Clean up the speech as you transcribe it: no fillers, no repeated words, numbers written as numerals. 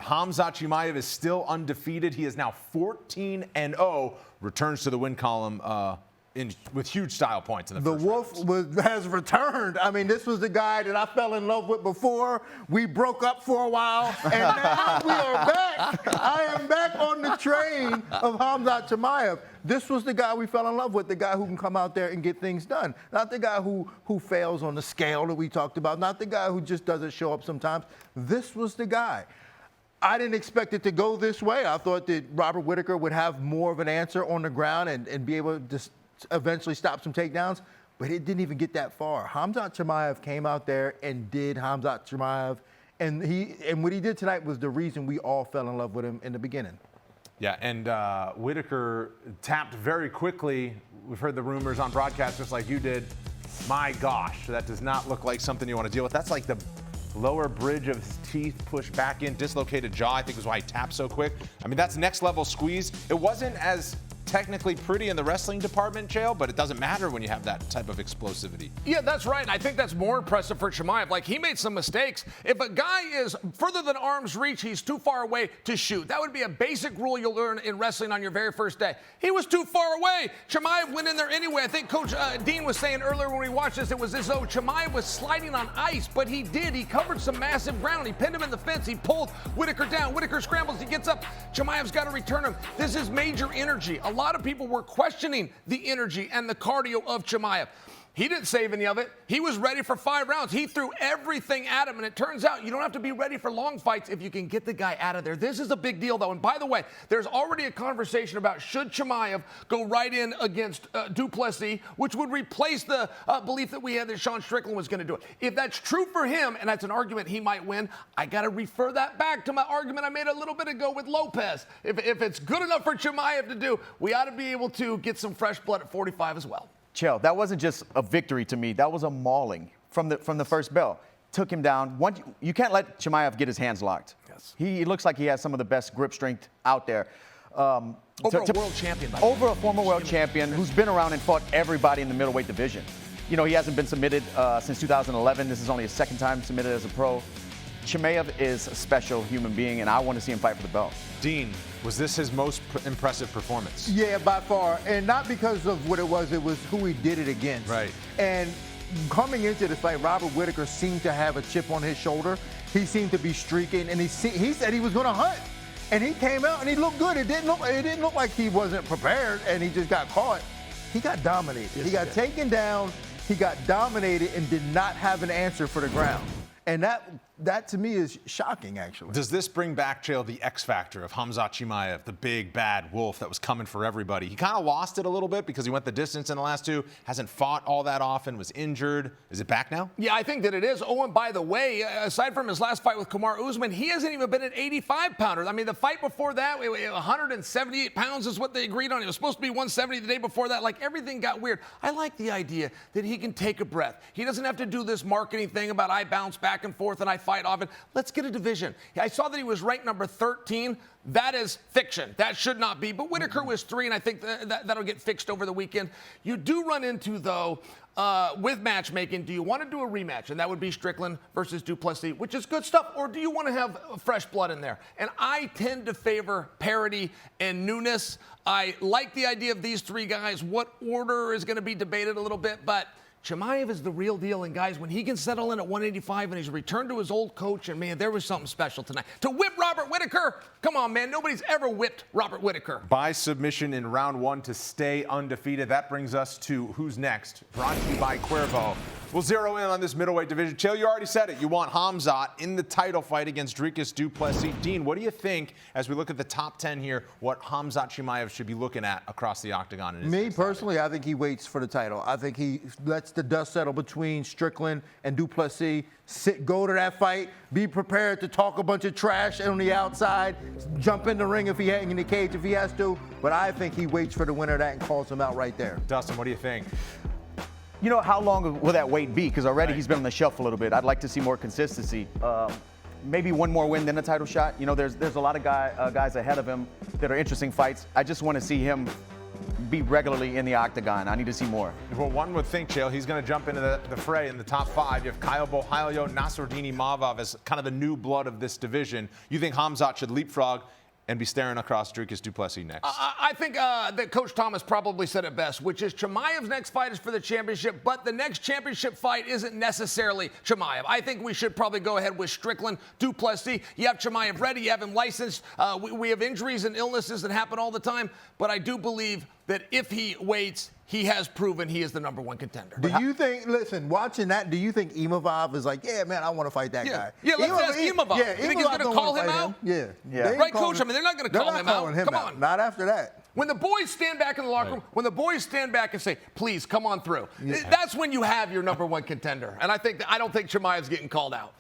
Khamzat Chimaev is still undefeated. He is now 14-0, returns to the win column with huge style points in the first round. The Wolf has returned. I mean, this was the guy that I fell in love with before. We broke up for a while, and now we are back. I am back on the train of Khamzat Chimaev. This was the guy we fell in love with, the guy who can come out there and get things done. Not the guy who fails on the scale that we talked about, not the guy who just doesn't show up sometimes. This was the guy. I didn't expect it to go this way. I thought that Robert Whittaker would have more of an answer on the ground and be able to eventually stop some takedowns, but it didn't even get that far. Khamzat Chimaev came out there and did Khamzat Chimaev, and what he did tonight was the reason we all fell in love with him in the beginning. Yeah, and Whittaker tapped very quickly. We've heard the rumors on broadcast just like you did. My gosh, that does not look like something you want to deal with. That's like the lower bridge of his teeth pushed back in, dislocated jaw, I think was why he tapped so quick. I mean, that's next level squeeze. It wasn't as technically pretty in the wrestling department, Chael, but it doesn't matter when you have that type of explosivity. Yeah, that's right. And I think that's more impressive for Chimaev. Like, he made some mistakes. If a guy is further than arm's reach, he's too far away to shoot. That would be a basic rule you'll learn in wrestling on your very first day. He was too far away. Chimaev went in there anyway. I think Coach Dean was saying earlier when we watched this, it was as though Chimaev was sliding on ice, but he did. He covered some massive ground. He pinned him in the fence. He pulled Whittaker down. Whittaker scrambles. He gets up. Chimaev's got to return him. This is major energy. A lot of people were questioning the energy and the cardio of Chimaev. He didn't save any of it. He was ready for 5 rounds. He threw everything at him, and it turns out you don't have to be ready for long fights if you can get the guy out of there. This is a big deal, though. And by the way, there's already a conversation about should Chimaev go right in against Du Plessis, which would replace the belief that we had that Sean Strickland was going to do it. If that's true for him, and that's an argument he might win, I got to refer that back to my argument I made a little bit ago with Lopez. If it's good enough for Chimaev to do, we ought to be able to get some fresh blood at 45 as well. Chael, that wasn't just a victory to me. That was a mauling from the first bell. Took him down. You can't let Chimaev get his hands locked. Yes. He looks like he has some of the best grip strength out there. Over a world champion, by the way. Over a former world champion who's been around and fought everybody in the middleweight division. You know, he hasn't been submitted since 2011. This is only his second time submitted as a pro. Chimaev is a special human being, and I want to see him fight for the belt. Dean, was this his most impressive performance? Yeah, by far. And not because of what it was who he did it against. Right. And coming into this fight, Robert Whittaker seemed to have a chip on his shoulder. He seemed to be streaking, and he said he was going to hunt. And he came out, and he looked good. It didn't look like he wasn't prepared, and he just got caught. He got dominated. Yes, he got taken down. He got dominated and did not have an answer for the ground. And that to me is shocking, actually. Does this bring back, Chael, the X factor of Khamzat Chimaev, the big, bad wolf that was coming for everybody? He kind of lost it a little bit because he went the distance in the last 2, hasn't fought all that often, was injured. Is it back now? Yeah, I think that it is. Oh, and by the way, aside from his last fight with Kamaru Usman, he hasn't even been an 85-pounder. I mean, the fight before that, 178 pounds is what they agreed on. It was supposed to be 170 the day before that. Like, everything got weird. I like the idea that he can take a breath. He doesn't have to do this marketing thing about I bounce back and forth and I fight often. Let's get a division. I saw that he was ranked number 13. That is fiction. That should not be. But Whittaker was 3, and I think that'll get fixed over the weekend. You do run into, though, with matchmaking, do you want to do a rematch? And that would be Strickland versus Du Plessis, which is good stuff. Or do you want to have fresh blood in there? And I tend to favor parity and newness. I like the idea of these 3 guys. What order is going to be debated a little bit, but Chimaev is the real deal, and guys, when he can settle in at 185 and he's returned to his old coach, and man, there was something special tonight. To whip Robert Whittaker, come on, man, nobody's ever whipped Robert Whittaker. By submission in round 1 to stay undefeated. That brings us to who's next, brought to you by Cuervo. We'll zero in on this middleweight division. Chael, you already said it. You want Khamzat in the title fight against Dricus Du Plessis. Dean, what do you think, as we look at the top 10 here, what Khamzat Chimaev should be looking at across the octagon? Me, personally, I think he waits for the title. I think he lets the dust settle between Strickland and Du Plessis. Go to that fight. Be prepared to talk a bunch of trash on the outside. Jump in the ring if he in the cage if he has to. But I think he waits for the winner of that and calls him out right there. Dustin, what do you think? You know, how long will that wait be? Because already he's been on the shelf a little bit. I'd like to see more consistency. Maybe one more win, then a title shot. You know, there's a lot of guys ahead of him that are interesting fights. I just want to see him be regularly in the octagon. I need to see more. Well, one would think, Chael, he's going to jump into the fray in the top 5. You have Kyle Bohalio, Nassourdini Mavov as kind of the new blood of this division. You think Khamzat should leapfrog and be staring across Dricus Du Plessis next? I think that Coach Thomas probably said it best, which is Chimaev's next fight is for the championship, but the next championship fight isn't necessarily Chimaev. I think we should probably go ahead with Strickland, Du Plessis. You have Chimaev ready, you have him licensed. We have injuries and illnesses that happen all the time, but I do believe that if he waits, he has proven he is the #1 contender. Do you think, listen, watching that, do you think Imavov is like, yeah, man, I want to fight that guy? Yeah, let's ask Imavov. Yeah, you think he's going to call him out? Yeah. Right, Coach? I mean, they're not going to call him out. Come on. Not after that. When the boys stand back in the locker room, when the boys stand back and say, please, come on through, that's when you have your #1 contender. And I don't think Chimaev's getting called out.